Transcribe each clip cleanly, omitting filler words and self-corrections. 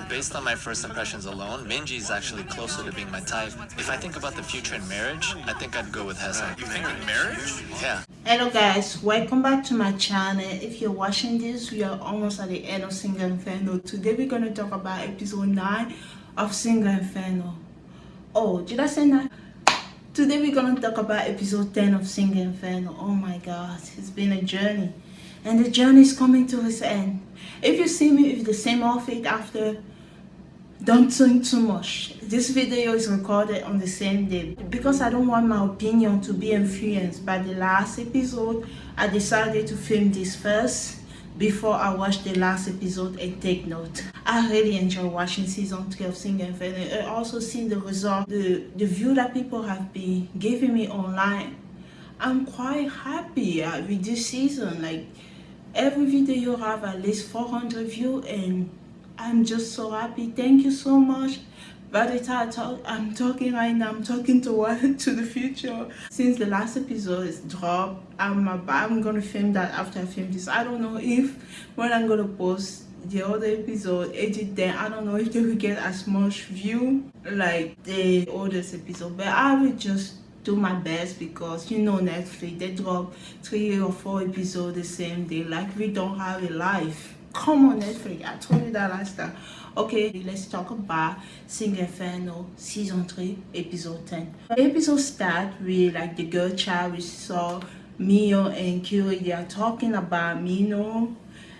based on my first impressions alone, Minji is actually closer to being my type. If I think about the future in marriage, I think I'd go with Hessa. You think in marriage? Yeah. Hello guys, welcome back to my channel. If you're watching this, we are almost at the end of Single Inferno. Today we're going to talk about episode 9 of Single Inferno. Oh, did I say 9? Today we're going to talk about episode 10 of Single Inferno. Oh my god, it's been a journey. And the journey is coming to its end. If you see me with the same outfit after, don't think too much. This video is recorded on the same day. Because I don't want my opinion to be influenced by the last episode, I decided to film this first before I watch the last episode and take note. I really enjoy watching season 3 of Single Inferno. I also seen the result, the view that people have been giving me online. I'm quite happy with this season. Like, every video have at least 400 views and I'm just so happy. Thank you so much. By the time I'm talking right now, I'm talking to the future. Since the last episode is dropped, I'm gonna film that after I film this. I don't know if when I'm gonna post the other episode, edit them, I don't know if they will get as much view like the oldest episode, but I will just do my best because you know Netflix, they drop 3 or 4 episodes the same day. Like, we don't have a life. Come on Netflix, I told you that last time. Okay, let's talk about Single Inferno season 3 episode 10. The episode start with like the girl child. We saw Mino and Kyuri. They are talking about Mino,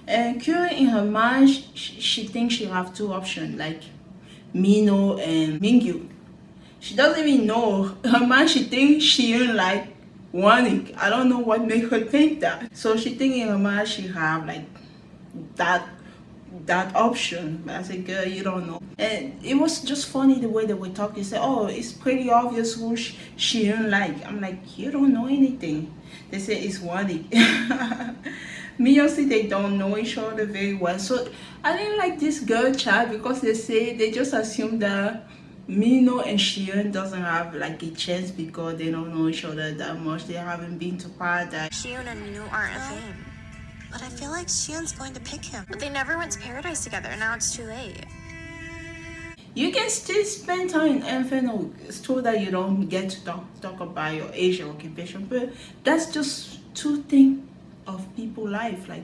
and Kyuri in her mind she thinks she have 2 options, like Mino and Mingyu. She doesn't even know. Her mind, she thinks she ain't like wanting. I don't know what made her think that. So she think in her mind she have like that option. But as a girl, you don't know. And it was just funny the way they were talking. Say, oh, it's pretty obvious who she don't like. I'm like, you don't know anything. They say it's wanting. Me and see, they don't know each other very well. So I didn't like this girl child because they just assume that Mino and Shion doesn't have like a chance because they don't know each other that much. They haven't been to paradise. Shion and Mino aren't a thing. But I feel like Shion's going to pick him. But they never went to paradise together, and now it's too late. You can still spend time in Inferno. It's true that you don't get to talk about your age or occupation, but that's just 2 things of people's life. Like,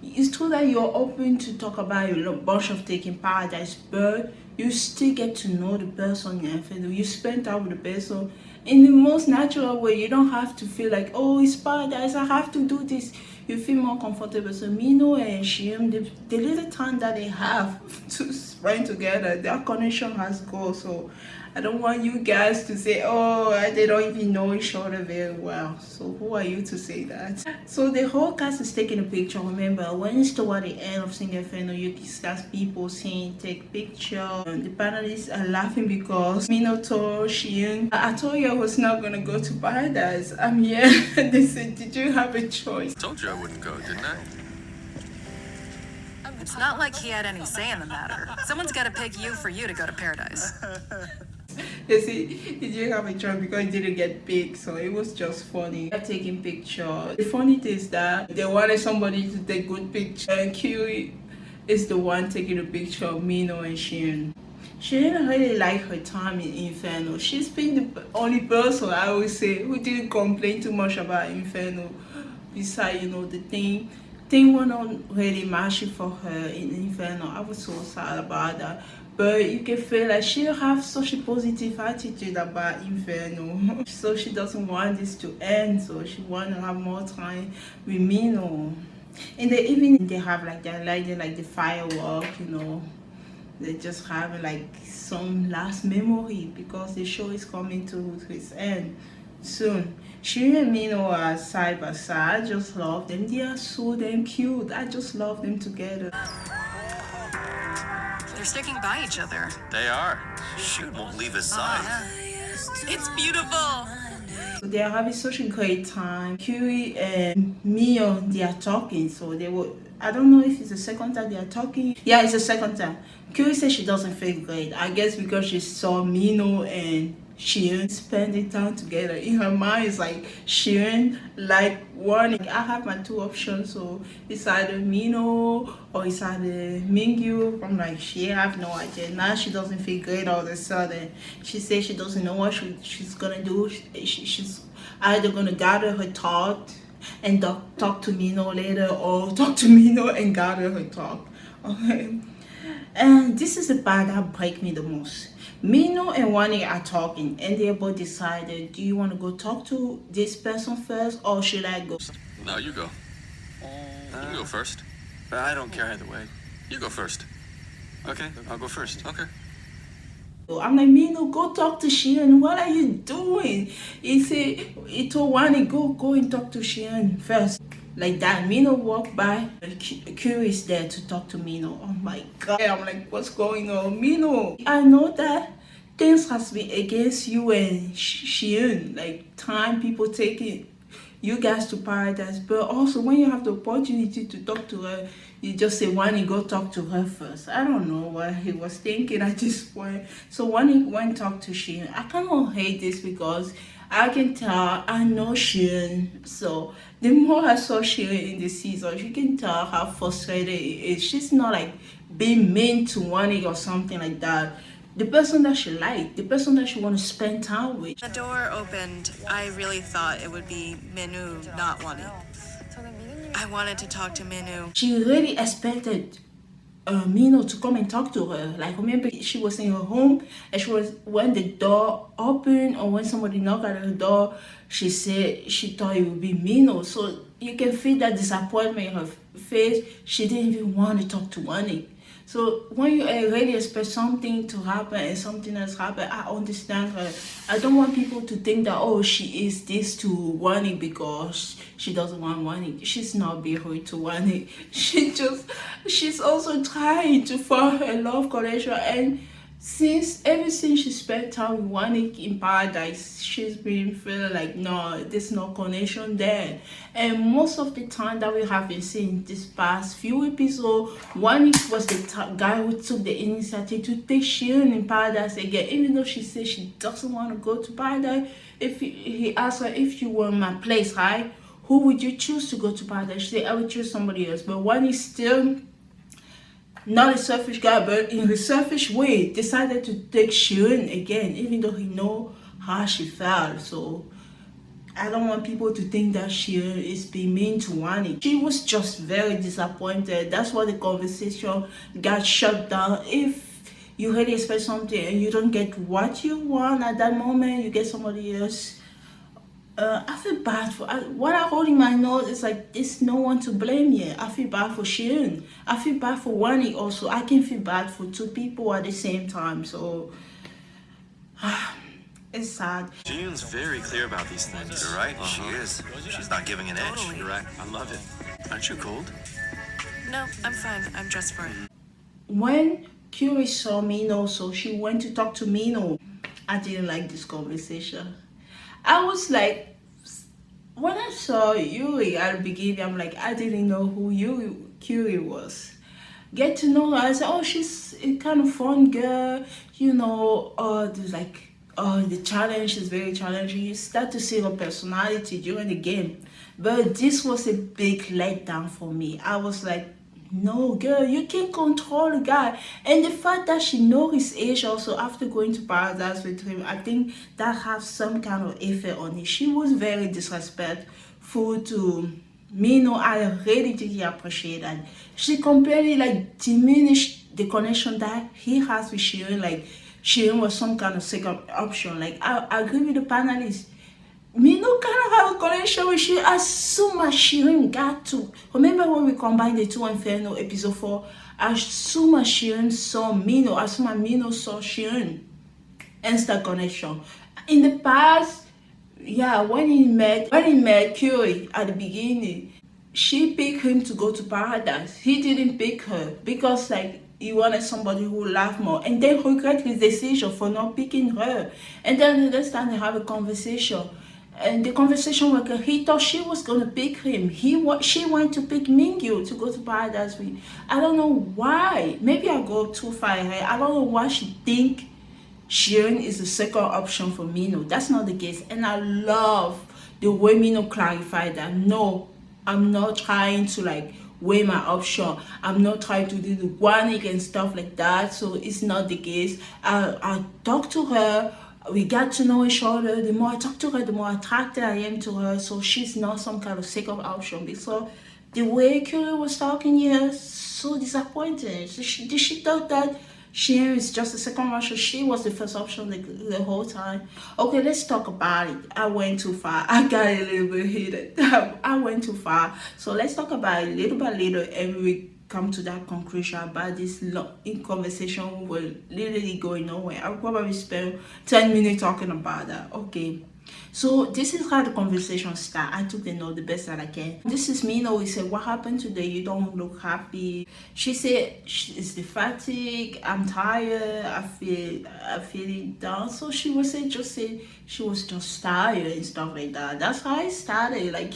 it's true that you're open to talk about a bunch of taking paradise, but you still get to know the person in Inferno. You spend time with the person in the most natural way. You don't have to feel like, oh, it's paradise, I have to do this. You feel more comfortable. So Mino and Shion, the little time that they have to spend together, their connection has gone. So I don't want you guys to say, oh, they don't even know each other very well. So who are you to say that? So the whole cast is taking a picture. Remember, when it's toward the end of Single Inferno, you can start people saying take picture. And the panelists are laughing because Mino told Shion, I told you I was not gonna go to paradise. I'm here. They said, did you have a choice? Told you I wouldn't go, didn't I? It's not like he had any say in the matter. Someone's got to pick you for you to go to paradise. You see, he didn't have a choice because he didn't get picked, so it was just funny. They're taking pictures. The funny thing is that they wanted somebody to take good picture, and Kyuri is the one taking a picture of Mino and Shion. She didn't really like her time in Inferno. She's been the only person, I would say, who didn't complain too much about Inferno. Besides, you know, the thing went on really matchy for her in Inferno. I was so sad about that. But you can feel like she have such a positive attitude about Inferno. So she doesn't want this to end. So she want to have more time with Mino. In the evening, they have like they're lighting like the firework, you know. They just have like some last memory because the show is coming to its end soon. She and Mino are side by side. I just love them. They are so damn cute. I just love them together. They're sticking by each other. They are. Shoot won't leave his side. It's beautiful. So they are having such a great time. Kyuri and Mio, they are talking. So they were, I don't know if it's the second time they are talking. Yeah, it's the second time. Kyuri says she doesn't feel great. I guess because she saw Mino and Shion spending time together. In her mind, it's like Shion, like one. I have my two options, so it's either Mino or it's either Mingyu. I'm like, she have no idea. Now she doesn't feel great all of a sudden. She says she doesn't know what she's gonna do. She's either gonna gather her thought and talk to Mino later, or talk to Mino and gather her thought. Okay. And this is the part that breaks me the most. Mino and Wani are talking, and they both decided, do you want to go talk to this person first, or should I go? No, you go. You can go first. I don't care either way. You go first. Okay, I'll go first. Okay. I'm like, Mino, go talk to Shion. What are you doing? He told Wani, go and talk to Shion first. Like that, Mino walked by. Curious there to talk to Mino. Oh my god. I'm like, what's going on? Mino, I know that things has been against you and Shion. Like time people taking you guys to paradise. But also when you have the opportunity to talk to her, you just say, Wani, go talk to her first. I don't know what he was thinking at this point. So Wani went talk to Shion. I kind of hate this because I can tell, I know Shion. So the more I saw Shion in the season, you can tell how frustrated it is. She's not like being mean to Wani or something like that. The person that she liked, the person that she want to spend time with. The door opened. I really thought it would be Minu, not Wani. I wanted to talk to Minu. She really expected Mino to come and talk to her. Like, remember, she was in her home, and she was, when the door opened or when somebody knocked at her door, she said she thought it would be Mino. So you can feel that disappointment in her face. She didn't even want to talk to Wani. So when you really expect something to happen and something else happen, I understand her. I don't want people to think that, oh, she is this to Wani because she doesn't want Wani. She's not being rude to Wani. She's also trying to form a love connection. And ever since she spent time with Wani in paradise, she's been feeling like, no, there's no connection there. And most of the time that we have been seeing this past few episodes, Wani was the guy who took the initiative to take Shion in paradise again. Even though she said she doesn't want to go to paradise, if he asked her, if you were in my place, right, who would you choose to go to paradise? She said, I would choose somebody else. But Wani still, not a selfish guy, but in a selfish way, decided to take Shion again, even though he know how she felt. So I don't want people to think that Shion is being mean to Wani. She was just very disappointed. That's why the conversation got shut down. If you really expect something and you don't get what you want at that moment, you get somebody else. I feel bad for what I hold in my nose is like there's no one to blame here. I feel bad for Shion. I feel bad for Wani also. I can feel bad for two people at the same time. So it's sad. Jiyun's very clear about these things. You're right. She is. She's not giving an inch. Totally. You're right. I love it. Aren't you cold? No, I'm fine. I'm dressed for it. When Curie saw Mino, so she went to talk to Mino. I didn't like this conversation. I was like, when I saw Yuri at the beginning, I'm like, I didn't know who Curie was. Get to know her, I said, oh, she's a kind of fun girl, you know, the challenge is very challenging. You start to see her personality during the game. But this was a big letdown for me. I was like, no, girl, you can't control the guy. And the fact that she knows his age also after going to paradise with him, I think that has some kind of effect on it. She was very disrespectful to Mino. I really did appreciate that. She completely like diminished the connection that he has with Shion. Like Shion was some kind of second option. Like I agree with the panelists. Mino kind of have a connection with Shion as soon as Shion got to. Remember when we combined the two Inferno episode 4? As soon as Shion saw Mino, as soon as Mino saw Shion, instant connection. In the past, yeah, when he met Curie at the beginning, she picked him to go to paradise. He didn't pick her because like he wanted somebody who would laugh more, and then regret his decision for not picking her. And then the next time they have a conversation. And the conversation with he thought she was gonna pick him. She wanted to pick Mingyu to go to paradise with. I don't know why. Maybe I go too far ahead. I don't know why she think Sharon is the second option for Mino. That's not the case. And I love the way Mino clarified that no, I'm not trying to like weigh my option. I'm not trying to do the guanic and stuff like that. So it's not the case. I talked to her. We got to know each other. The more I talk to her, the more attracted I am to her. So she's not some kind of second option. Because the way Curie was talking here, so disappointed. She thought that she is just the second option. She was the first option the whole time. Okay, let's talk about it. I went too far. I got a little bit heated. I went too far. So let's talk about it little by little, and we come to that conclusion about this long conversation. We were literally going nowhere. I'll probably spend 10 minutes talking about that. Okay. So this is how the conversation started. I took the note the best that I can. This is Mino. We said, what happened today? You don't look happy. She said, it's the fatigue. I'm tired. I feel down. So she was saying, just say she was just tired and stuff like that. That's how it started. Like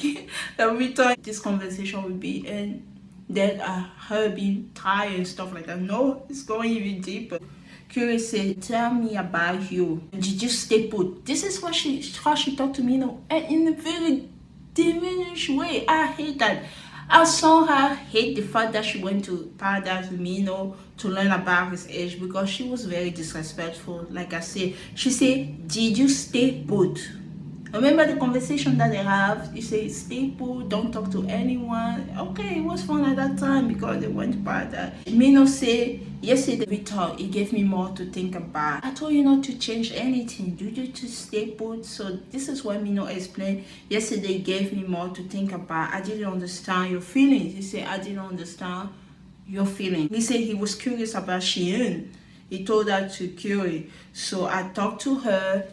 every time this conversation would be, and then her being tired and stuff like that. No, it's going even deeper. Curie said, tell me about you. Did you stay put? This is what how she talked to me, and in a very diminished way. I hate that. I saw her hate the fact that she went to Paradise with Mino to learn about his age, because she was very disrespectful. Like I said, she said, did you stay put? Remember the conversation that they have? You say, stay put, don't talk to anyone. Okay, it was fun at that time because they went to Paradise. Mino said, yesterday we talked, it gave me more to think about. I told you not to change anything. You just to stay put. So this is what Mino explained. Yesterday gave me more to think about. I didn't understand your feelings. He said, I didn't understand your feelings. He said he was curious about Sheehan. He told that to Curie. So I talked to her.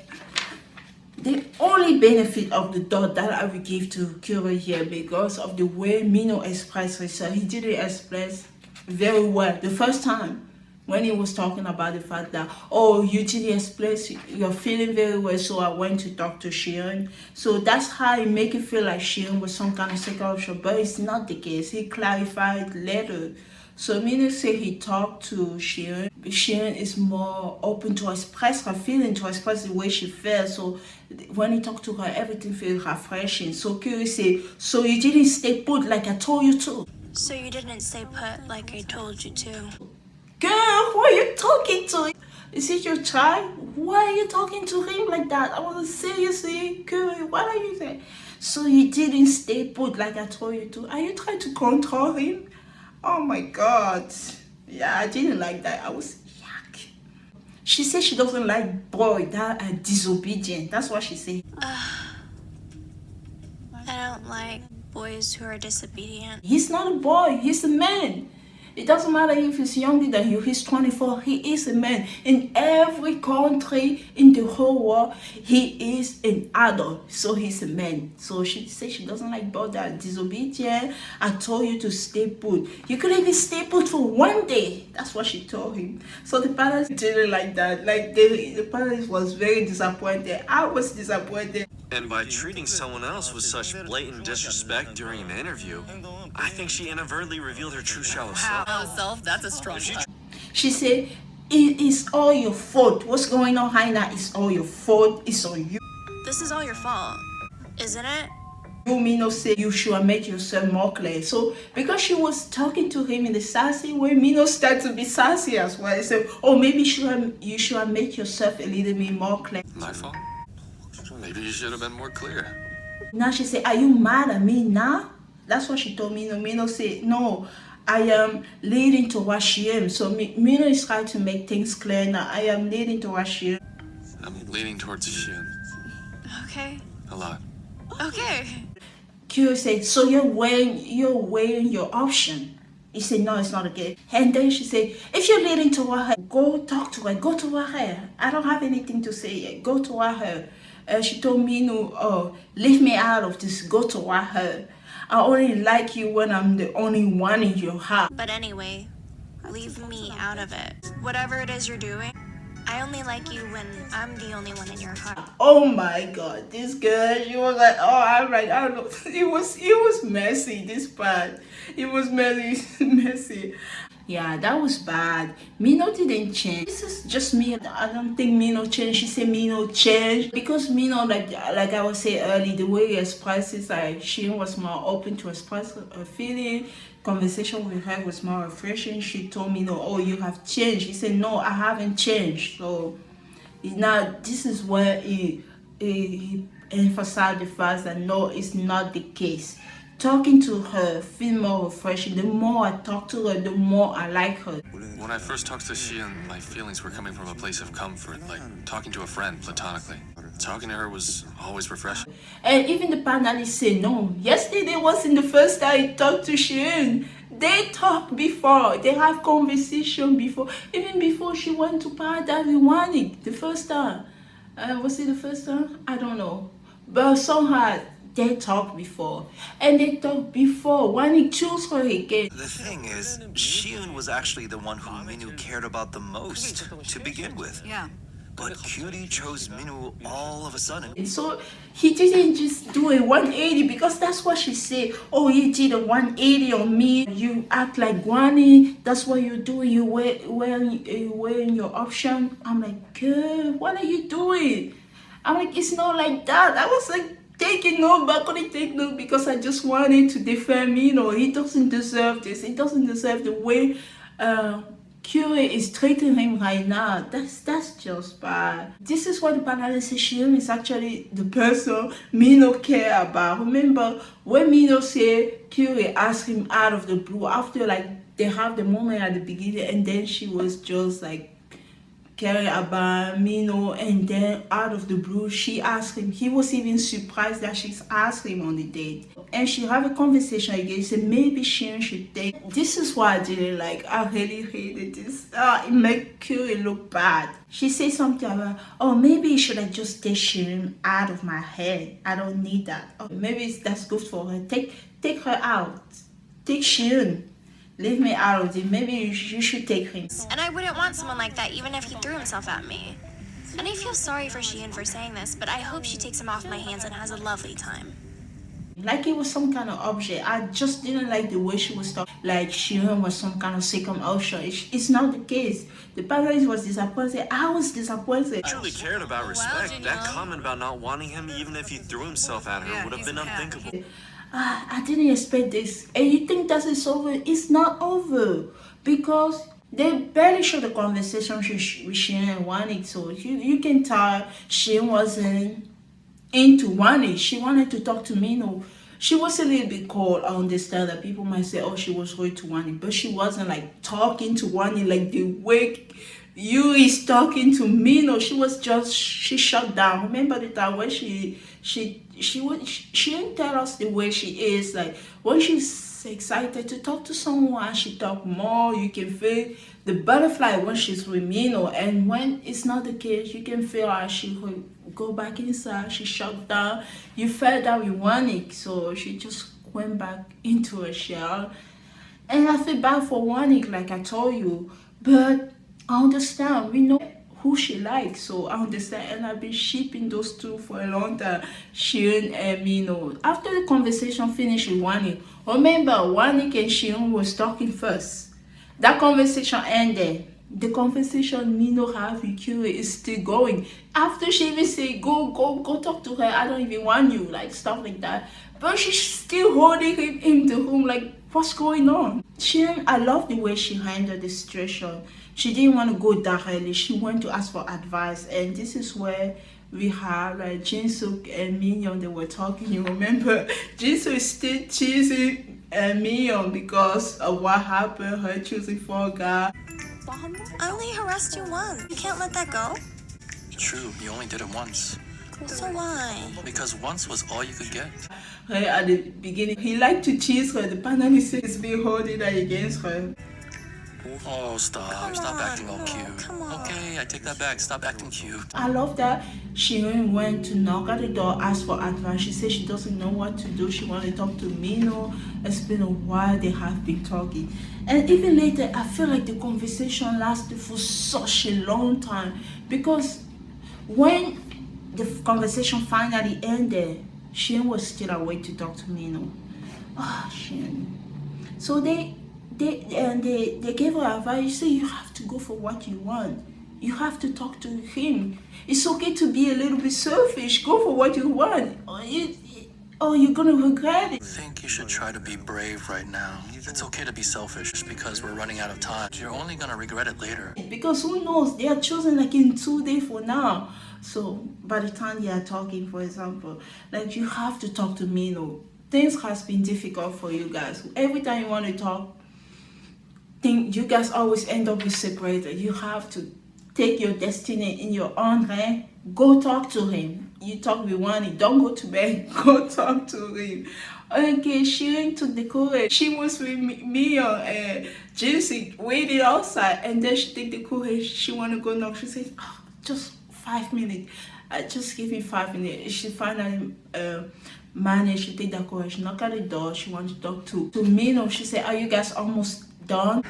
The only benefit of the doubt that I will give to Curie here, because of the way Mino expressed himself, he didn't express very well the first time when he was talking about the fact that, oh, you didn't express your feeling very well, so I went to talk to Sharon. So that's how he make it feel like Sharon was some kind of second option, but it's not the case. He clarified later. So Mino said he talked to Sharon. Sharon is more open to express her feeling, to express the way she feels. So when he talked to her, everything feels refreshing. So Curie said, so you didn't stay put like I told you to? So you didn't stay put like I told you to? Girl, who are you talking to? Is it your child? Why are you talking to him like that? I was seriously, Curie, what are you saying? So you didn't stay put like I told you to? Are you trying to control him? Oh my God. Yeah, I didn't like that. I was yuck. She said she doesn't like boys that are disobedient. That's what she said. I don't like boys who are disobedient. He's not a boy. He's a man. It doesn't matter if he's younger than you. He's 24. He is a man. In every country in the whole world, he is an adult. So he's a man. So she said she doesn't like boys that are disobedient. I told you to stay put. You could even stay put for one day. That's what she told him. So the parents didn't like that. Like the parents was very disappointed. I was disappointed. And by treating someone else with such blatant disrespect during an interview, I think she inadvertently revealed her true shallow self. Self, that's a strong part. She said, it is all your fault. What's going on, Haina? It's all your fault. It's on you. This is all your fault, isn't it? You, Mino, say you should make yourself more clear. So because she was talking to him in the sassy way, Mino started to be sassy as well. He said, oh, maybe you should make yourself a little bit more clear. My fault? Maybe you should have been more clear. Now she said, are you mad at me now? That's what she told Mino. Mino said, no, I am leading to what she am. So Mino is trying to make things clear now. I am leading to what she am. I'm leaning towards Shin. Okay. A lot. Okay. Q said, so you're weighing your option. He said, no, it's not okay. And then she said, if you're leading toward her, go talk to her. Go toward her. I don't have anything to say yet. Go toward her. She told me, no, oh, leave me out of this. Go toward her. I only like you when I'm the only one in your heart. But anyway, leave me out of it. Whatever it is you're doing, I only like you when I'm the only one in your heart. Oh my God, this girl, she was like, oh, I'm right, I don't know. It was messy, this part. It was messy. Yeah, that was bad. Mino didn't change. This is just me. I don't think Mino changed. She said Mino changed because Mino, like I was saying earlier, the way he expresses, like she was more open to express her feeling. Conversation with her was more refreshing. She told me, "No, oh, you have changed." He said, "No, I haven't changed." So now this is where he emphasized the fact that no, it's not the case. Talking to her feel more refreshing. The more I talk to her, the more I like her. When I first talked to Xian, my feelings were coming from a place of comfort, like talking to a friend platonically. Talking to her was always refreshing. And even the panelists say no. Yesterday wasn't the first time I talked to Shirin. They talk before. They have conversation before. Even before she went to Paradise with Wanik. The first time. Was it the first time? I don't know. But somehow they talked before. And they talked before. Wanik chose her again. The thing is, Shion was actually the one who Minu cared about the most to begin with. Yeah. But Cutie chose Minu all of a sudden. And so he didn't just do a 180 because that's what she said. Oh, you did a 180 on me. You act like Guani. That's what you do. You wearing your option. I'm like, girl, what are you doing? I'm like, it's not like that. I was like taking note, but I couldn't take note because I just wanted to defend Mino. He doesn't deserve this. He doesn't deserve the way Curie is treating him right now. That's just bad. This is what the panelist says. Shion is actually the person Mino care about. Remember when Mino said Curie asked him out of the blue after like they have the moment at the beginning, and then she was just like caring about Mino, and then out of the blue she asked him. He was even surprised that she's asked him on the date, and she have a conversation again. He said maybe Shion should take. This is what I didn't like. I really hated this. It made Curie look bad. She said something about, oh, maybe should I just take Shion out of my head? I don't need that. Oh, maybe that's good for her. Take her out. Take Shion. Leave me out of it. Maybe you should take him. And I wouldn't want someone like that even if he threw himself at me. And I feel sorry for Sheehan for saying this, but I hope she takes him off my hands and has a lovely time. Like it was some kind of object. I just didn't like the way she was talking. Like Shion was some kind of second option. It's not the case. The panelist was disappointed. I was disappointed. Truly cared about respect. That comment about not wanting him even if he threw himself at her would have been unthinkable. I didn't expect this. And you think that it's over? It's not over. Because they barely showed the conversation with Shion and Wanik. So you can tell Shion wasn't into Wanik. She wanted to talk to Mino. She was a little bit cold. I understand that people might say, oh, she was going to Wanik. But she wasn't like talking to Wanik like the way Yuri's talking to Mino. She was just, she shut down. Remember the time when she didn't tell us the way she is. Like when she's excited to talk to someone, she talk more. You can feel the butterfly when she's with Mino, and when it's not the case, you can feel like she will go back inside. She shut down. You felt that with Wanik, so she just went back into her shell. And I feel bad for Wanik, like I told you, but I understand. We know who she likes, so I understand, and I've been shipping those two for a long time, Shion and Mino. After the conversation finished with Wanik, remember Wanik and Shion was talking first. That conversation ended. The conversation Mino have with Curie is still going. After she even say, go talk to her, I don't even want you, like stuff like that. But she's still holding him to whom, like, what's going on? I love the way she handled the situation. She didn't want to go directly. She went to ask for advice. And this is where we have like Jinsuk and Minyon. They were talking. You remember? Jinsuk is still teasing Minyon because of what happened, her choosing for a guy. I only harassed you once. You can't let that go? True, you only did it once. So why? Because once was all you could get. Her at the beginning, he liked to tease her. The panelist is being holding that against her. Oh, stop. Come Stop on, acting all no, cute. come on. Okay, I take that back. Stop acting cute. I love that Shirin went to knock at the door, ask for advice. She said she doesn't know what to do. She wanted to talk to Mino. It's been a while they have been talking. And even later, I feel like the conversation lasted for such a long time. Because when the conversation finally ended, Shirin was still awake to talk to Mino. Ah, Shirin. So they they gave her advice. You say you have to go for what you want. You have to talk to him. It's okay to be a little bit selfish. Go for what you want, or you're gonna regret it. I think you should try to be brave right now. It's okay to be selfish because we're running out of time. You're only gonna regret it later. Because who knows, they are chosen like in 2 days for now. So by the time they are talking, for example, like you have to talk to Mino. Things has been difficult for you guys. Every time you want to talk, you guys always end up with separated. You have to take your destiny in your own hand. Go talk to him. You talk with one, don't go to bed. Go talk to him. Okay, Shirin took the courage. She was with me and Jesse waiting outside, and then she take the courage. She want to go knock. She said, oh, just 5 minutes. Just give me 5 minutes. She finally managed to take that courage, knock at the door. She wanted to talk to Mino. She said, are you guys almost done?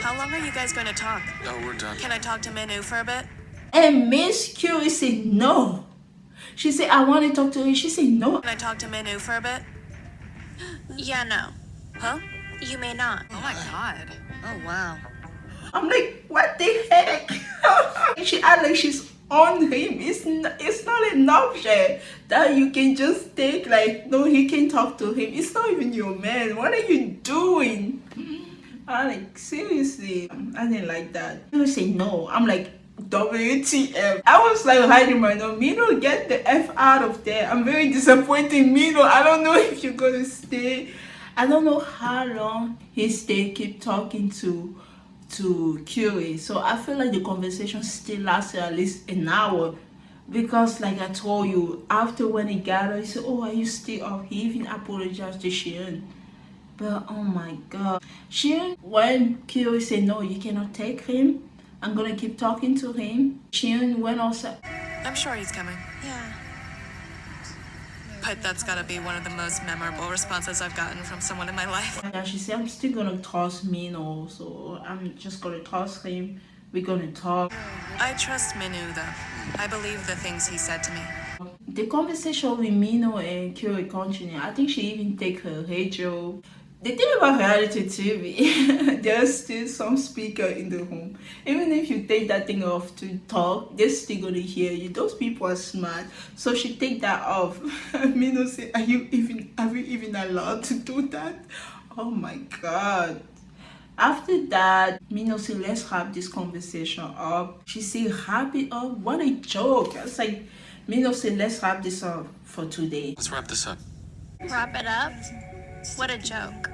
How long are you guys going to talk? No, we're done. Can I talk to Minu for a bit? And Miss Curie said no. She said, I want to talk to her. She said no. Can I talk to Minu for a bit? Yeah, no. Huh? You may not. Oh my god. Oh wow. I'm like, what the heck? She act like she's on him. It's not an option that you can just take, like, no, he can talk to him. It's not even your man. What are you doing? I'm like, seriously, I didn't like that. You say no. I'm like, WTF. I was like hiding my nose. Mino, get the F out of there. I'm very disappointed, Mino. I don't know if you're gonna stay. I don't know how long he stayed, keep talking to Curie. So I feel like the conversation still lasted at least an hour. Because like I told you, after when he got her, he said, oh, are you still up? He even apologized to Shirin. But oh my god. Shirin, when Curie said, no, you cannot take him, I'm gonna keep talking to him. Shirin went also. I'm sure he's coming. Yeah. But that's gotta be one of the most memorable responses I've gotten from someone in my life. Yeah, she said, I'm still gonna toss Mino, so I'm just gonna toss him. We're gonna talk. I trust Minu though. I believe the things he said to me. The conversation with Mino and Curie continued. I think she even take her radio. The thing about reality TV, there's still some speaker in the room. Even if you take that thing off to talk, they're still gonna hear you. Those people are smart. So she take that off. Mino said, are you even allowed to do that? Oh my god. After that, Mino said, let's wrap this conversation up. She said, wrap it up? What a joke. I was like, Mino said, let's wrap this up for today. Let's wrap this up. Wrap it up? What a joke.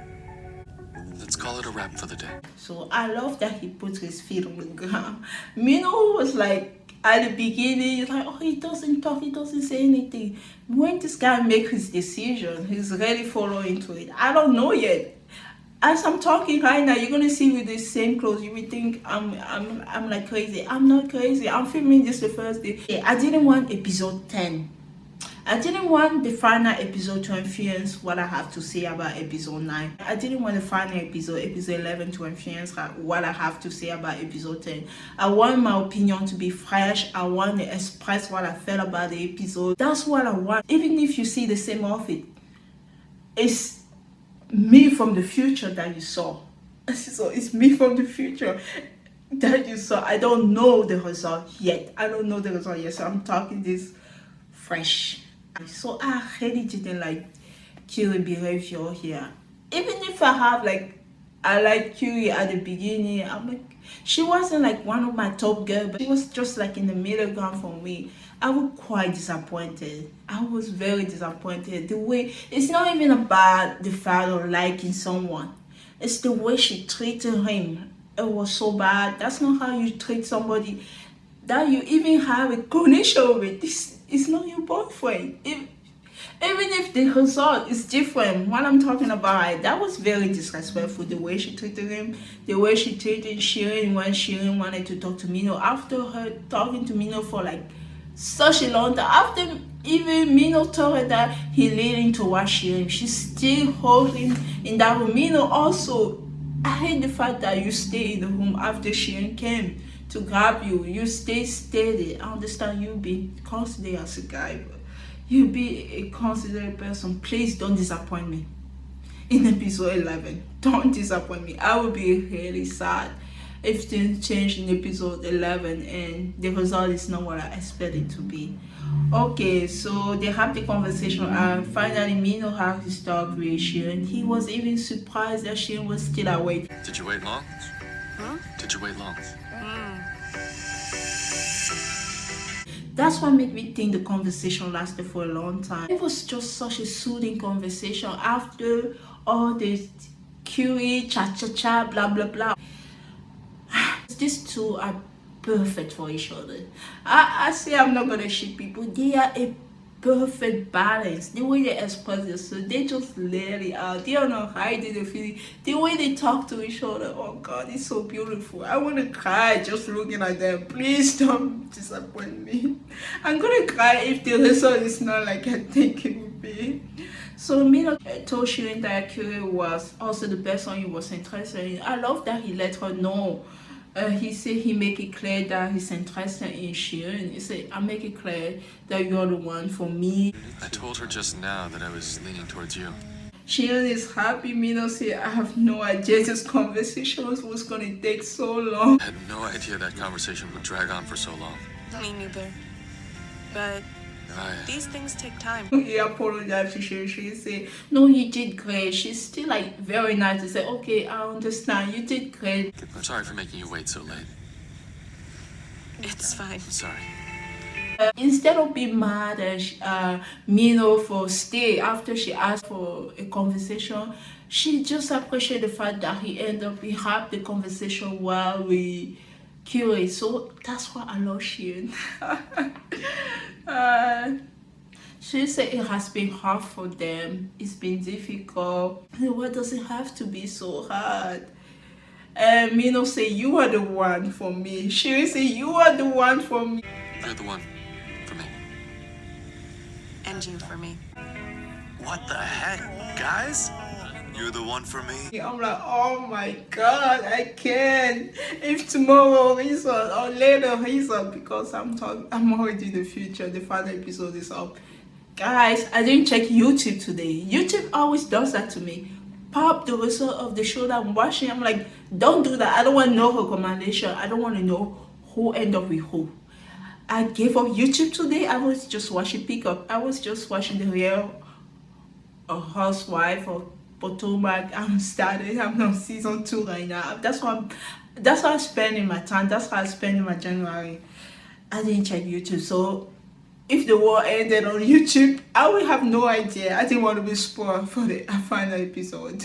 Let's call it a wrap for the day. So I love that he put his feet on the ground. Mino was like, at the beginning, he's like, oh, he doesn't talk, he doesn't say anything. When this guy makes his decision, he's really following to it. I don't know yet. As I'm talking right now, you're gonna see with the same clothes, you will think I'm like crazy. I'm not crazy. I'm filming this the first day. I didn't want episode 10. I didn't want the final episode to influence what I have to say about episode 9. I didn't want the final episode 11, to influence what I have to say about episode 10. I want my opinion to be fresh. I want to express what I felt about the episode. That's what I want. Even if you see the same outfit, it's me from the future that you saw. So it's me from the future that you saw. I don't know the result yet. So I'm talking this fresh. So I really didn't like Curie behavior here. Even if I like Curie at the beginning, I'm like, she wasn't like one of my top girls, but she was just like in the middle ground for me. I was quite disappointed. I was very disappointed. The way, it's not even about the fact of liking someone. It's the way she treated him. It was so bad. That's not how you treat somebody that you even have a connection with. This is not your boyfriend. Even if the result is different, what I'm talking about, that was very disrespectful. The way she treated him, the way she treated Shirin when Shirin wanted to talk to Mino. After her talking to Mino for like such a long time, after even Mino told her that he leading towards Shirin, she still holding in that room. Mino also, I hate the fact that you stay in the room after Shirin came to grab you. You stay steady. I understand you be considered as a guy, but you be a considerate person. Please don't disappoint me. in episode 11. Don't disappoint me. I will be really sad if things change in episode 11 and the result is not what I expect it to be. Okay, so they have the conversation and finally Mino had his talk with Shion. He was even surprised that Shion was still awake. Did you wait long? Huh? Did you wait long? That's what made me think the conversation lasted for a long time. It was just such a soothing conversation after all this QE, cha-cha-cha, blah blah blah. These two are perfect for each other. I say I'm not gonna ship people. They are a perfect balance. The way they express themselves, they just let it out. They are not hiding the feeling. The way they talk to each other, oh God, it's so beautiful. I want to cry just looking at them. Please don't disappoint me. I'm gonna cry if the result is not like I think it would be. So Mino told Shirin that Kyrie was also the person he was interested in. I love that he let her know. He said he make it clear that he's interested in Shirin. He said, I make it clear that you're the one for me. I told her just now that I was leaning towards you. Shirin is happy. Mino said, I have no idea this conversation was going to take so long. I had no idea that conversation would drag on for so long. Me neither. But these things take time. He apologized to Shirin. She said, no, you did great. She's still like very nice to say, okay, I understand. You did great. I'm sorry for making you wait so late. It's fine. I'm sorry. Instead of being mad at Mino for stay after she asked for a conversation, she just appreciated the fact that we had the conversation while we QA. So that's why I love Shion. She said it has been hard for them. It's been difficult. Why does it have to be so hard? Mino say you are the one for me. She say you are the one for me. You're the one for me. And you for me. What the heck, guys? You're the one for me? I'm like, oh my God, I can't. If tomorrow he's on or later he's up, because I'm already in the future. The final episode is up. Guys, I didn't check YouTube today. YouTube always does that to me. Pop the result of the show that I'm watching. I'm like, don't do that. I don't want no recommendation. I don't want to know who end up with who. I gave up YouTube today. I was just watching Pickup. I was just watching The Real Housewife of Potomac. I'm on season 2 right now. That's why I'm spending my time. That's how I'm spending my January. I didn't check YouTube. So if the war ended on YouTube, I will have no idea. I didn't want to be spoiled for the final episode.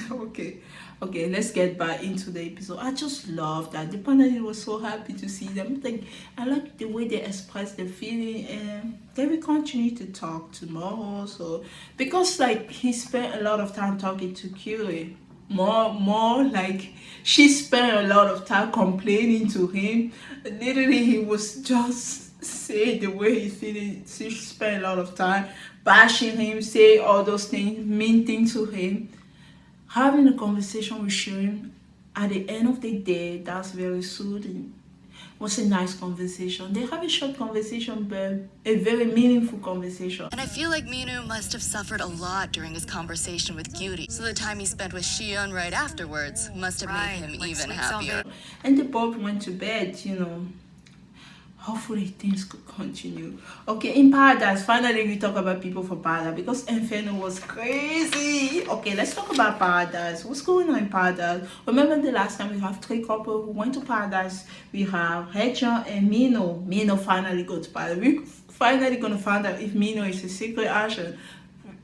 Okay, let's get back into the episode. I just love that. The panel was so happy to see them. Like, I like the way they express their feeling, and they will continue to talk tomorrow. So because like he spent a lot of time talking to Kyrie, more like she spent a lot of time complaining to him. Literally, he was just say the way he's feeling. She spent a lot of time bashing him, say all those things, mean things to him. Having a conversation with Shirin at the end of the day, that's very soothing. It was a nice conversation. They have a short conversation, but a very meaningful conversation. And I feel like Mino must have suffered a lot during his conversation with Gyuri. So the time he spent with Shion right afterwards must have made him even happier. And they both went to bed, Hopefully things could continue. Okay, in Paradise, finally we talk about people from Paradise because Inferno was crazy. Okay, let's talk about Paradise. What's going on in Paradise? Remember the last time we have 3 couples who went to Paradise. We have Hecha and Mino. Mino finally go to Paradise. We're finally gonna find out if Mino is a secret agent.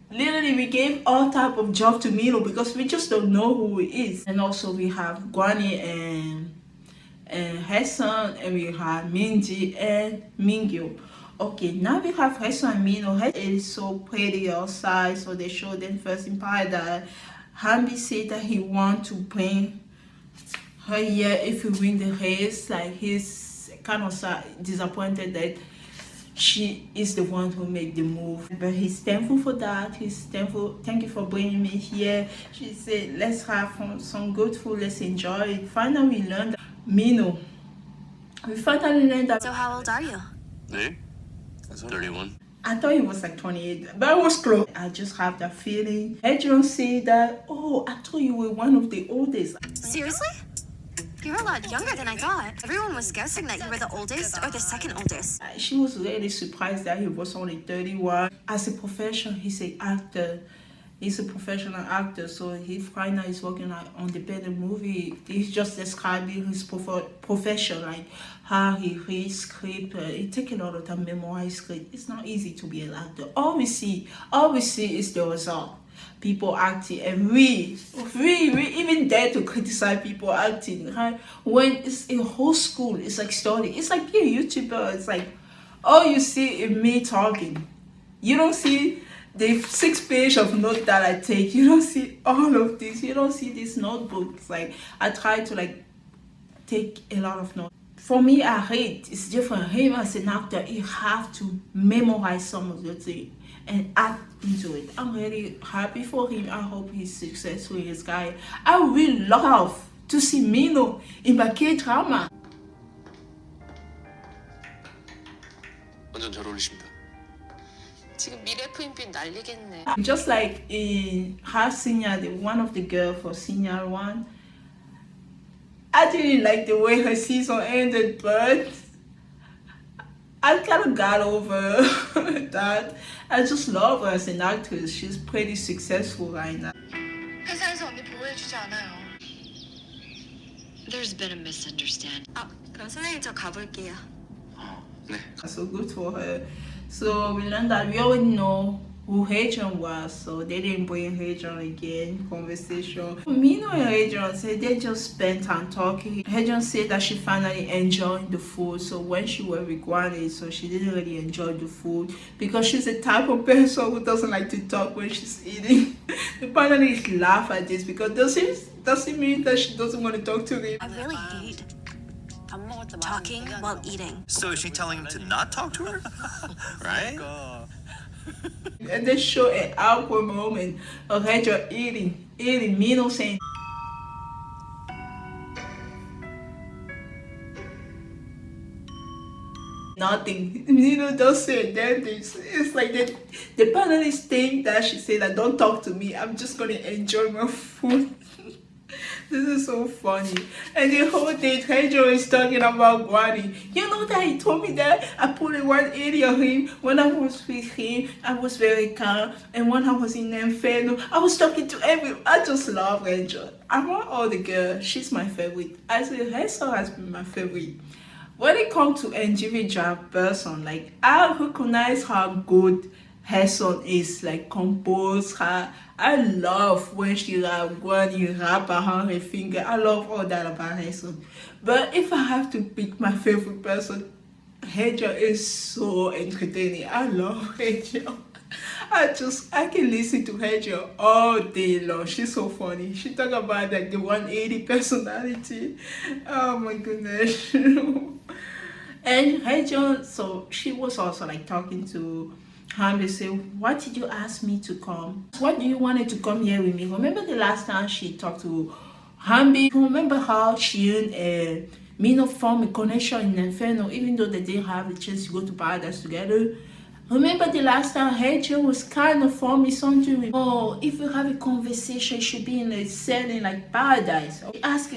Literally, we gave all type of job to Mino because we just don't know who he is. And also we have Guani and Hassan, and we have Minji and Mingyu. Okay, now we have Hassan and Mino. It is so pretty outside, so they showed them first in Paradise. Hambi said that he wants to bring her here if we win the race. Like, he's kind of disappointed that she is the one who made the move, but he's thankful for that. He's thankful. Thank you for bringing me here. She said, let's have some good food, let's enjoy it. Finally, we learned that Mino. We finally learned that. So how old are you? Me? 31. I thought he was like 28, but I was close. I just have that feeling. Adrian said that, oh, I thought you were one of the oldest. Seriously? You're a lot younger than I thought. Everyone was guessing that you were the oldest or the second oldest. She was really surprised that he was only 31. As a profession, he's an actor. He's a professional actor, so he finally is working on the better movie. He's just describing his profession, like how he reads script. It takes a lot of time to memorize script. It's not easy to be an actor. All we see is the result. People acting, and we even dare to criticize people acting. Right? When it's a whole school, it's like studying. It's like being a YouTuber. It's like all you see is me talking. You don't see the 6 pages of notes that I take. You don't see all of this. You don't see these notebooks. Like I try to like take a lot of notes. For me, I read. It's different. Him as an actor, you have to memorize some of the things and act into it. I'm really happy for him. I hope he's successful in his guy. I will love to see Mino in my K-drama. 완전 잘 어울리십니다. 지금 미래프인빛 난리겠네. Just like in her senior, one of the girl for senior one, I didn't like the way her season ended, but I kind of got over that. I just love her as an actress. She's pretty successful right now. 회사에서 언니 보호해주지 않아요. There's been a misunderstanding. 그럼 선생님 저 가볼게요. 네. So good for her. So we learned that we already know who Hadrian was, so they didn't bring Hadrian again, conversation. Mino and Hadrian said they just spent time talking. Hadrian said that she finally enjoyed the food, so when she was with Granny, so she didn't really enjoy the food because she's the type of person who doesn't like to talk when she's eating. The panelists laugh at this because doesn't mean that she doesn't want to talk to him. I really hate talking while eating. So is she telling him to not talk to her? Right? And they show an awkward moment of Hadrian eating, Mino saying, nothing. Mino does say a damn thing. It's like the panelists think that she said that don't talk to me. I'm just gonna enjoy my food. This is so funny. And the whole day, Hadrian is talking about Granny. You know that he told me that I put a 180 on him. When I was with him, I was very calm. And when I was in Inferno, I was talking to everyone. I just love Hadrian. I want all the girls. She's my favorite. I say Hazel has been my favorite. When it comes to individual person, like I recognize how good Hazel is, like compose her. I love when she wrap around her finger. I love all that about Hazel. But if I have to pick my favorite person, Hadrian is so entertaining. I love Hadrian. I can listen to Hadrian all day long. She's so funny. She talk about like the 180 personality. Oh my goodness. And Hadrian, so she was also like talking to Hambi, say, what did you ask me to come? What do you wanted to come here with me? Remember the last time she talked to Hambi? Remember how she and Mino formed a connection in Inferno, even though they didn't have the chance to go to paradise together? Remember the last time Hadrian was kind of forming something? Oh, if you have a conversation, it should be in a setting like paradise. Ask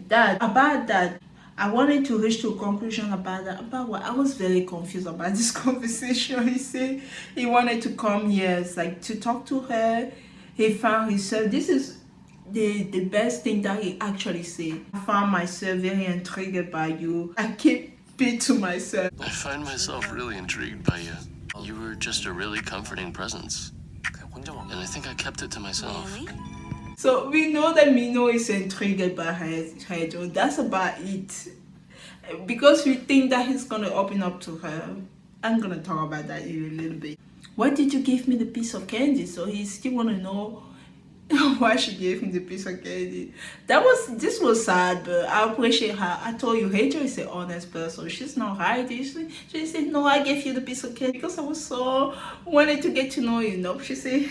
that about that. I wanted to reach to a conclusion about that. About what? I was very confused about this conversation. He said he wanted to come here, it's like to talk to her. He found himself. This is the best thing that he actually said. I found myself very intrigued by you. I keep it to myself. I find myself really intrigued by you. You were just a really comforting presence. And I think I kept it to myself. Really? So we know that Mino is intrigued by Hadrian. That's about it. Because we think that he's gonna open up to her. I'm gonna talk about that in a little bit. Why did you give me the piece of candy? So he still wanna know why she gave him the piece of candy. This was sad, but I appreciate her. I told you, Hadrian is an honest person. She's not hiding. She said, no, I gave you the piece of candy because I was so wanted to get to know you. No, she said,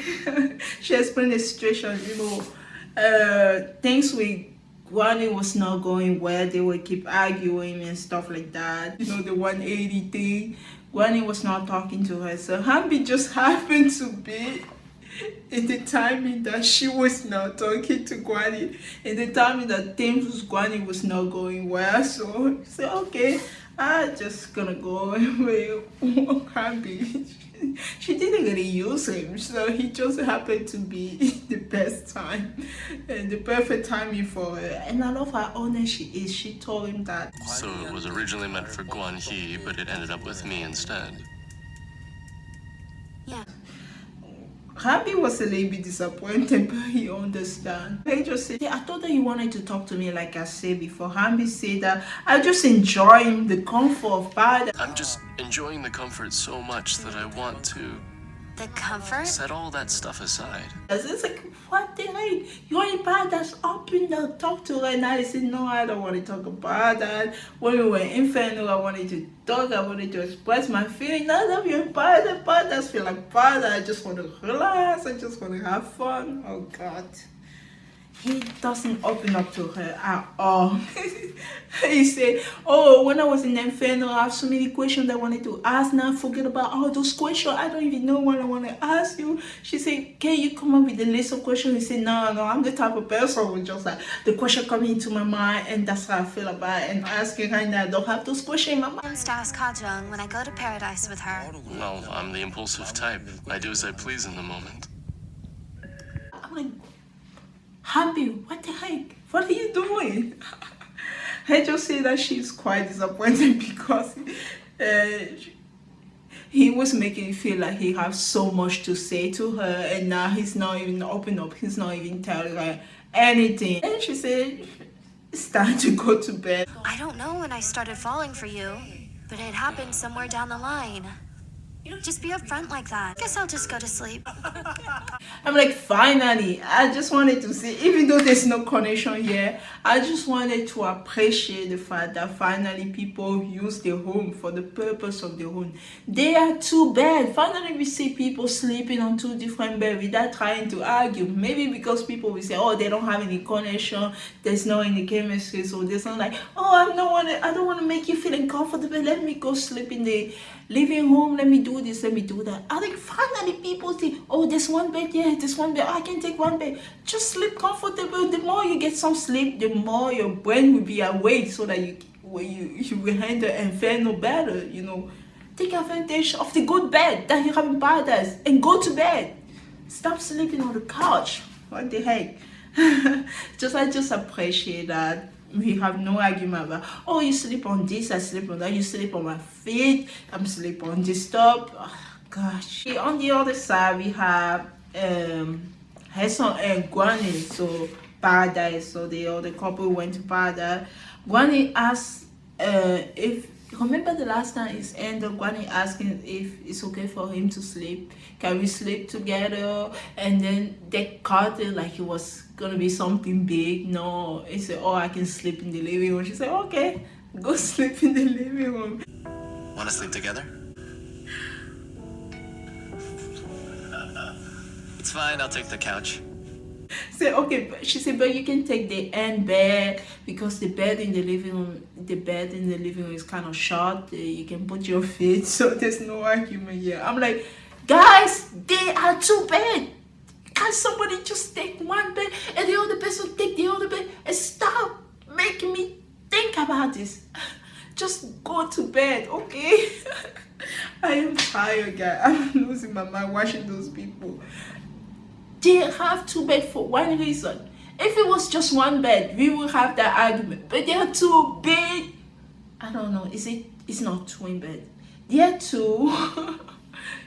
she explained the situation, things with Granny was not going well. They would keep arguing and stuff like that. You know, the 180 thing. Granny was not talking to her. So Hamby just happened to be in the timing that she was not talking to Granny. In the timing that things with Granny was not going well. So she said, okay, I'm just gonna go with Hamby. She didn't really use him, so he just happened to be the best time and the perfect timing for her. And I love how honest she is. She told him that. So it was originally meant for Guan He, but it ended up with me instead. Yeah. Happy was a little bit disappointed, but he understand. He just said, yeah, I thought that you wanted to talk to me like I said before. Hamby said that I just enjoying the comfort of paradise. I'm just enjoying the comfort so much that I want to The comfort? set all that stuff aside. It's like, what the heck? You're in paradise, up in the talk to her. And I said, no, I don't want to talk about that. When we were in Inferno, I wanted to talk, I wanted to express my feeling. Now that we're in paradise feel like paradise. I just want to relax, I just want to have fun. Oh God. He doesn't open up to her at all. He said, oh, when I was in Inferno, I have so many questions I wanted to ask. Now forget about all those questions. I don't even know what I want to ask you. She said, can you come up with a list of questions? He said, no, I'm the type of person who just like the question coming into my mind, and that's how I feel about it. And asking her, and I don't have those questions in my mind. To ask Kajong when I go to paradise with her. Well, I'm the impulsive type. I do as I please in the moment. I'm like, Happy, what the heck? What are you doing? I just say that she's quite disappointed because he was making it feel like he has so much to say to her, and now he's not even open up. He's not even telling her anything. And she said, it's time to go to bed. I don't know when I started falling for you, but it happened somewhere down the line. Just be upfront like that. Guess I'll just go to sleep. I'm like, finally, I just wanted to see, even though there's no connection here, I just wanted to appreciate the fact that finally people use the home for the purpose of the home. They are two beds. Finally, we see people sleeping on two different beds without trying to argue. Maybe because people will say, oh, they don't have any connection, there's no any chemistry, so there's not like, oh, I don't want to make you feel uncomfortable. Let me go sleep in the living room. Let me do this, let me do that. I think finally people think, oh, there's one bed, yeah, there's one bed, I can take one bed. Just sleep comfortable. The more you get some sleep, the more your brain will be awake, so that you will handle Inferno better, you know. Take advantage of the good bed that you have in paradise and go to bed. Stop sleeping on the couch. What the heck? I just appreciate that. We have no argument about, oh, you sleep on this, I sleep on that, you sleep on my feet, I'm sleep on this top. Oh, gosh. On the other side, we have Hesson and Guani, so paradise. So the other couple went to paradise. Guani asked remember the last time it's ended, Guani asking if it's okay for him to sleep. Can we sleep together? And then they cut it like it was gonna be something big. No, he said, oh, I can sleep in the living room. She said, okay, go sleep in the living room. Want to sleep together? It's fine, I'll take the couch. Say, okay, she said, but you can take the end bed because the bed in the living room is kind of short. You can put your feet, so there's no argument here. I'm like, guys, they are two beds. Can somebody just take one bed and the other person take the other bed, and stop making me think about this? Just go to bed, okay? I am tired, guys. I'm losing my mind watching those people. They have two beds for one reason. If it was just one bed, we would have that argument. But they are two big. I don't know. It's not twin bed. They are two.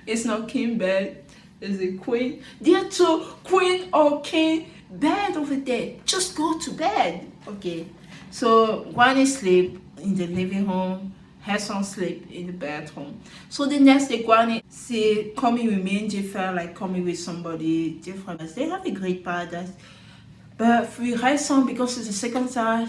It's not king bed. It's a queen. They are two queen or king bed over there. Just go to bed. Okay. So one is sleep in the living room. Has some sleep in the bathroom. So the next day, Guani see coming with me, and she felt like coming with somebody different. They have a great paradise, but we had some, because it's the second time,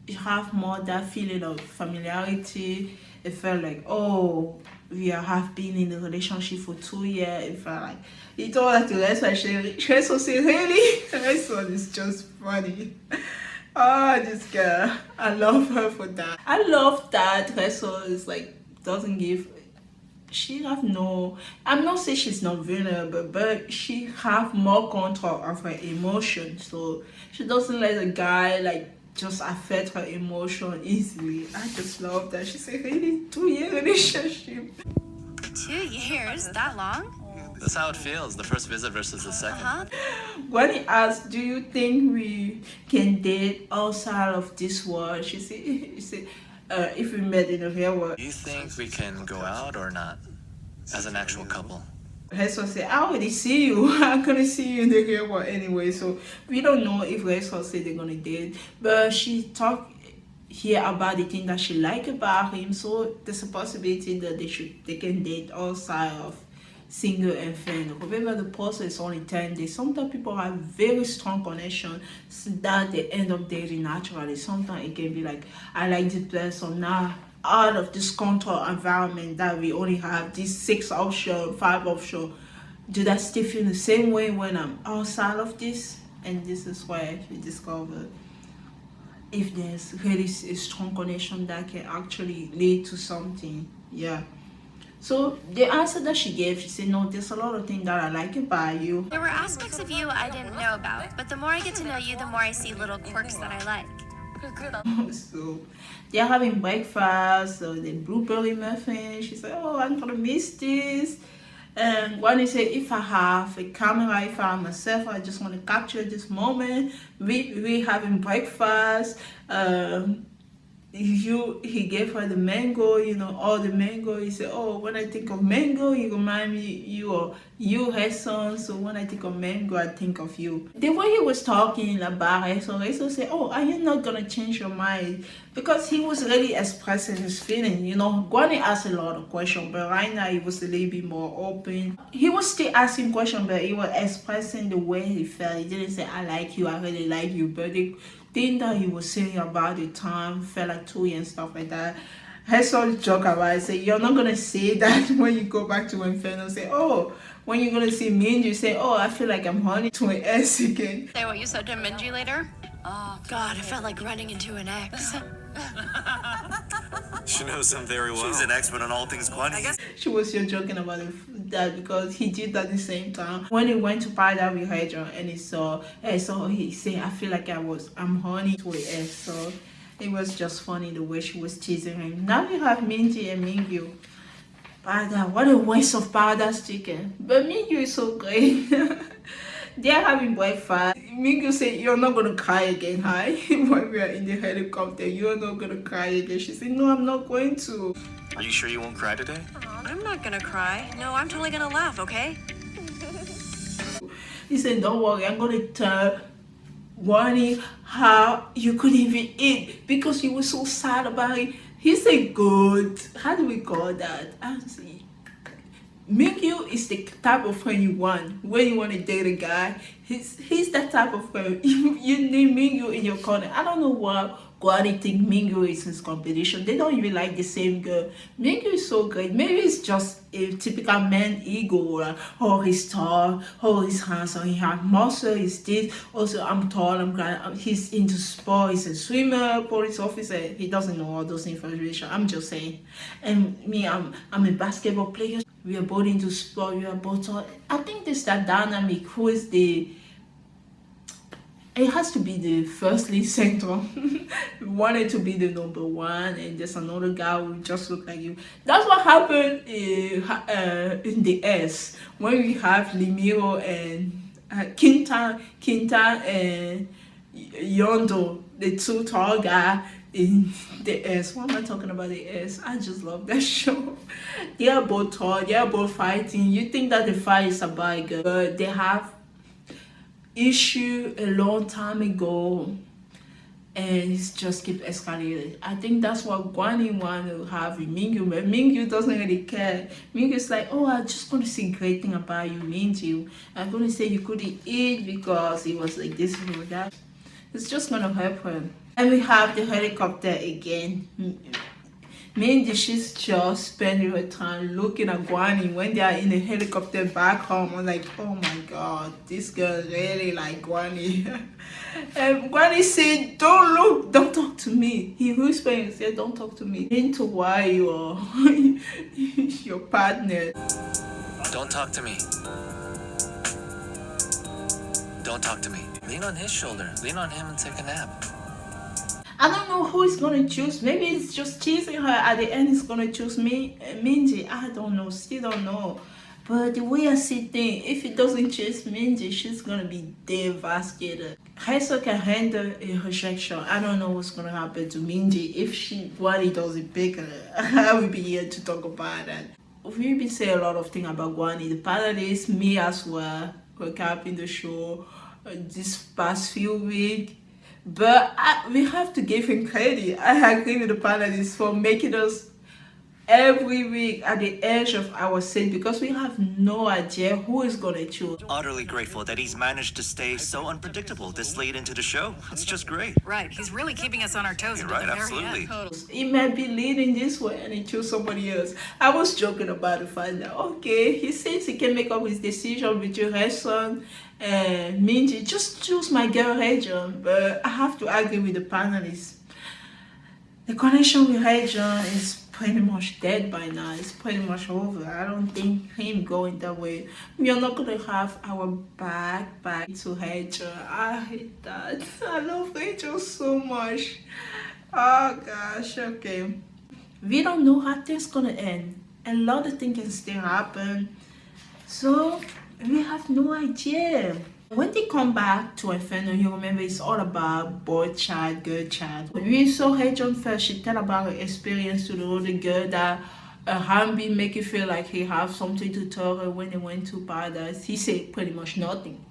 you have more that feeling of familiarity. It felt like, oh, we have been in a relationship for 2 years. It felt like he told her to rest. She said, really? This one is just funny. Oh, this girl. I love her for that. I love that Rachel is like, doesn't give, she have no, I'm not saying she's not vulnerable, but she have more control of her emotions. So she doesn't let a guy like just affect her emotion easily. I just love that. She's a really 2-year relationship. 2 years? That long? That's how it feels. The first visit versus the second. When he asked, do you think we can date outside of this world? She said, if we met in the real world. Do you think we can go out or not? As an actual couple? Rachel said, I already see you. I'm gonna see you in the real world anyway. So we don't know if Rachel said they're gonna date. But she talked here about the thing that she like about him. So there's a possibility that they can date outside of single and friend. Remember, the process is only 10 days. Sometimes people have very strong connection that they end up dating naturally. Sometimes it can be like, I like this person now, out of this control environment that we only have these 6 options, 5 options. Do that still feel the same way when I'm outside of this? And this is why we discover if there's really a strong connection that can actually lead to something. Yeah. So the answer that she gave, she said, no, there's a lot of things that I like about you. There were aspects of you I didn't know about, but the more I get to know you, the more I see little quirks that I like. So they're having breakfast, so the blueberry muffin. She said, oh, I'm gonna miss this. And when he said, if I have a camera, if I have myself, I just want to capture this moment. We having breakfast. He gave her the mango, all the mango. He said, oh, when I think of mango, you remind me you her son. So when I think of mango, I think of you. The way he was talking about Rachel said, oh, are you not gonna change your mind? Because he was really expressing his feeling. Gwani asked a lot of questions, but right now he was a little bit more open. He was still asking questions, but he was expressing the way he felt. He didn't say, I like you, I really like you, but the thing that he was saying about the time felt like 2 years and stuff like that. Rachel joke about it, say, you're not gonna say that when you go back to Inferno. Say, oh, when you're gonna see Minji, say, oh, I feel like I'm horny to an ex again. Say what you said to Minji later? Oh, God, it felt like running into an ex. She knows him very well. She's an expert on all things Kwani. She was just joking about that because he did that at the same time. When he went to Pada with Hydra and he saw, he said, I feel like I'm horny to an ex. So it was just funny the way she was teasing him. Now we have Minji and Mingyu. Pada, what a waste of Pada's chicken. But Mingyu is so great. They're having breakfast. Mingyu said, you're not gonna cry again, hi? When we are in the helicopter, you're not gonna cry again. She said, no, I'm not going to. Are you sure you won't cry today? I'm not gonna cry. No, I'm totally gonna laugh, okay? He said, don't worry, I'm gonna tell Wani how you couldn't even eat because you were so sad about it. He said, good. How do we call that? I see. Mingyu is the type of friend you want when you want to date a guy. He's that type of friend. You need Mingyu in your corner. I don't know why Guari think Mingyu is his competition. They don't even like the same girl. Mingyu is so great. Maybe it's just a typical man ego. Oh, he's tall. Oh, he's handsome. He has muscle. He's this. Also, I'm tall. He's into sport. He's a swimmer, police officer. He doesn't know all those information. I'm just saying. And me, I'm a basketball player. We are both into sport. We are both tall. I think there's that dynamic. Who is the... It has to be the first lead center. We wanted to be the number one, and there's another guy who just look like you. That's what happened in the S when we have Limiro and Kinta and Yondo, the two tall guys in the S. Why am I talking about the S? I just love that show. They are both tall. They are both fighting. You think that the fight is about a girl, but they have issue a long time ago and it's just keep escalating. I think that's what Guani want to have with Mingyu, but Mingyu doesn't really care. Mingyu's like, oh, I just want to say great thing about you, Mingyu. I'm going to say you couldn't eat because it was like this or that. It's just going to help her. And we have the helicopter again. Minji, she's just spending her time looking at Guani when they are in a helicopter back home. I'm like, oh my god, this girl really like Guani. And Guani said, don't look, don't talk to me. He whispered and said, don't talk to me. Into why you're your partner. Don't talk to me. Don't talk to me. Lean on his shoulder. Lean on him and take a nap. I don't know who is gonna choose. Maybe it's just teasing her. At the end, it's gonna choose me, Minji. I don't know. Still don't know. But the way I see things, if it doesn't choose Minji, she's gonna be devastated. Hazel can handle a rejection. I don't know what's gonna happen to Minji if Guani doesn't pick her. I will be here to talk about that. We've been saying a lot of things about Guani. The panelists, me as well, recapping the show this past few weeks. But we have to give him credit. I agree with the panelists for making us every week at the edge of our seat because we have no idea who is going to choose. Utterly grateful that he's managed to stay so unpredictable this late into the show. It's just great. Right, he's really keeping us on our toes. You're right, absolutely. He might be leading this way and he chose somebody else. I was joking about the fact that, okay, he says he can make up his decision between Hasan and Minji. Just choose my girl Hajan. But I have to argue with the panelists. The connection with Hajan is pretty much dead by now. It's pretty much over. I don't think him going that way. We are not gonna have our back to Hajan. I hate that. I love Hajan so much. Oh gosh, okay. We don't know how things gonna end. A lot of things can still happen. So we have no idea. When they come back to Inferno, you remember it's all about boy child, girl child. We saw Hajan first, she tell about her experience to the older girl that Hambi make you feel like he have something to tell her when they went to paradise. He said pretty much nothing.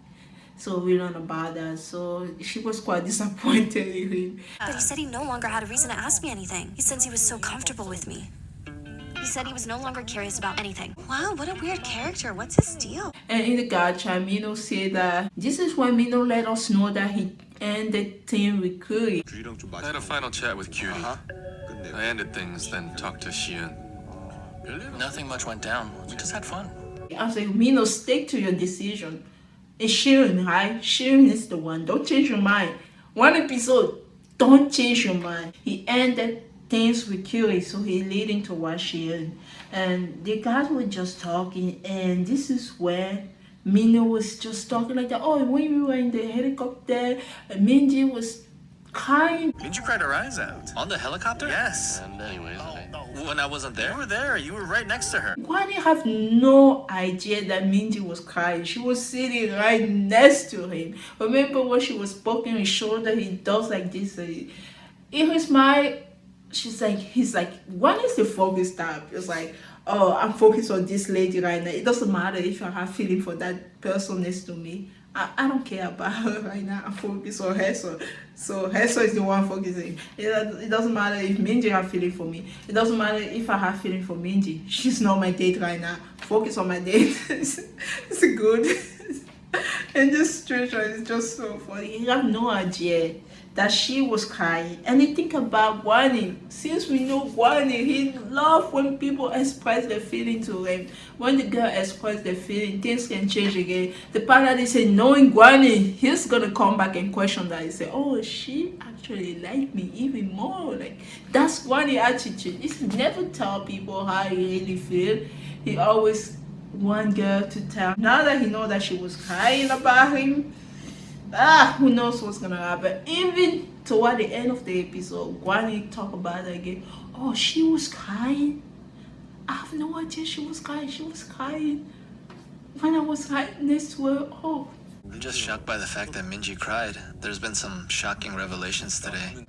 So we learn about that. So she was quite disappointed in him. But he said he no longer had a reason to ask me anything. Since he was so comfortable with me. He said he was no longer curious about anything. Wow, what a weird character. What's his deal? And in the gacha, Mino said that this is when Mino let us know that he ended things with Kuri. I had a final chat with Cutie. I ended things, then talked to Xian. Nothing much went down. We just had fun. I was like, Mino, stick to your decision. It's Shirin, right? Shirin is the one. Don't change your mind. One episode, don't change your mind. He ended things with Curie, so he leading towards Shirin. And the guys were just talking, and this is where Mino was just talking like that. Oh, when we were in the helicopter, Minji was crying. Minji cried her eyes out. On the helicopter? Yes. And anyways, When I wasn't there? You were there. You were right next to her. Guani have no idea that Minji was crying. She was sitting right next to him. Remember when she was poking his shoulder, he does like this. In his mind, he's like, what is the focus type? It's like, oh, I'm focused on this lady right now. It doesn't matter if I have feeling for that person next to me. I don't care about her right now. I'm focused on Hazel. So Hazel is the one focusing. It doesn't matter if Minji have feeling for me. It doesn't matter if I have feeling for Minji. She's not my date right now. Focus on my date. It's good. And this situation is just so funny. You have no idea that she was crying. And you think about Guani. Since we know Guani, he loves when people express their feeling to him. When the girl expresses their feeling, things can change again. The part that they say, knowing Guani, he's gonna come back and question that. He say, oh, she actually liked me even more. Like, that's Guani attitude. He never tell people how he really feel. He always want girl to tell. Now that he know that she was crying about him, who knows what's gonna happen. Even toward the end of the episode, Guani talk about it again. Oh, she was crying. I have no idea she was crying. She was crying when I was right next to her. Oh, I'm just shocked by the fact that Minji cried. There's been some shocking revelations today.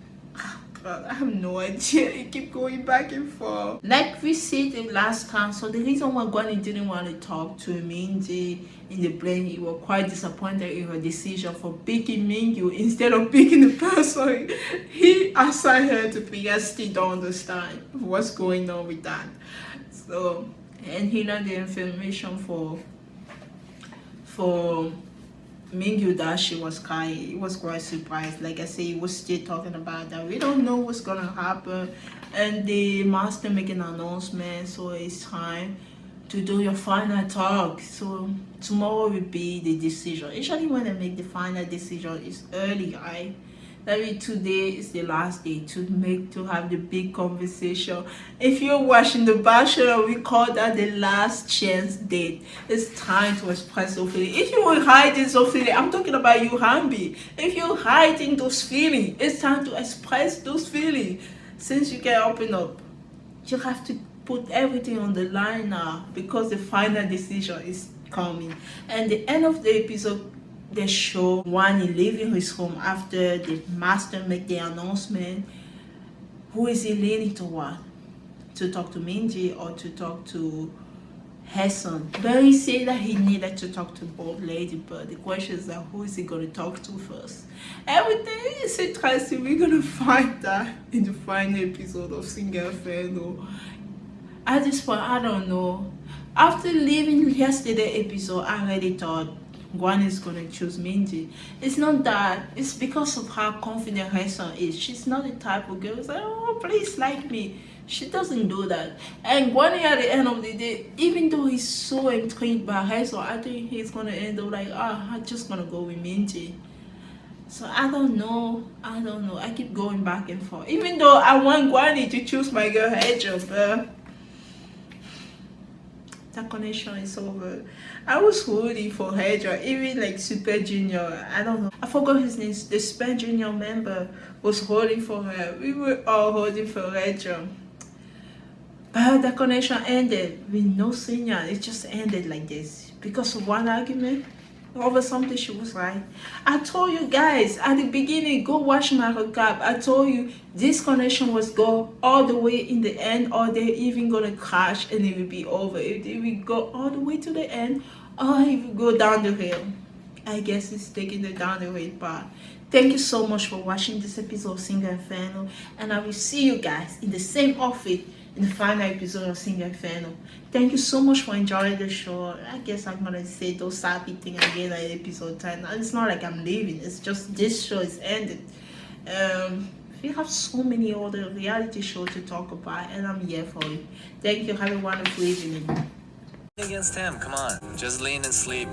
God, I have no idea. It keep going back and forth. Like we said the last time, so the reason why Guani didn't want to talk to Minji in the plane, he was quite disappointed in her decision for picking Mingyu instead of picking the person he assigned her to pick. I still don't understand what's going on with that. So, and he learned the information for Mingyu that she was crying. He was quite surprised. Like I say, he was still talking about that. We don't know what's gonna happen. and the master make an announcement, so it's time to do your final talk. So tomorrow will be the decision. Usually when I make the final decision, it's early, right? Maybe today is the last day to have the big conversation. If you're watching The Bachelor, we call that the last chance date. It's time to express your feeling. If you were hiding those feelings, I'm talking about you, Hambi. If you're hiding those feelings, it's time to express those feelings. Since you can open up, you have to put everything on the line now, because the final decision is coming. And the end of the episode, they show Wani leaving his home after the master make the announcement. Who is he leaning toward? To talk to Minji or to talk to Hassan? But he said that he needed to talk to both ladies, but the question is that who is he going to talk to first? Everything is interesting. We're going to find that in the final episode of Single Inferno. At this point, I don't know. After leaving yesterday episode, I already thought Guan is gonna choose Minji. It's not that, it's because of how confident Hassan is. She's not the type of girl who's like, oh, please like me. She doesn't do that. And Guan at the end of the day, even though he's so intrigued by Hassan, I think he's gonna end up like, I'm just gonna go with Minji. So I don't know. I keep going back and forth. Even though I want Guani to choose my girl Hedger, but that connection is over. I was rooting for Hedra, even like Super Junior. I don't know. I forgot his name. The Super Junior member was holding for her. We were all holding for Hedra. But the connection ended with no signal. It just ended like this because of one argument over something she was right. I told you guys at the beginning, go watch my recap. I told you this connection was go all the way in the end, or they're even gonna crash and it will be over. If they will go all the way to the end, or it will go down the hill. I guess it's taking the down the hill part. Thank you so much for watching this episode of Single Inferno, and I will see you guys in the same outfit in the final episode of Single Inferno. Thank you so much for enjoying the show. I guess I'm gonna say those sappy things again at episode 10. It's not like I'm leaving, it's just this show is ended. We have so many other reality shows to talk about, and I'm here for it. Thank you, have a wonderful evening. Against him, come on. Just lean and sleep.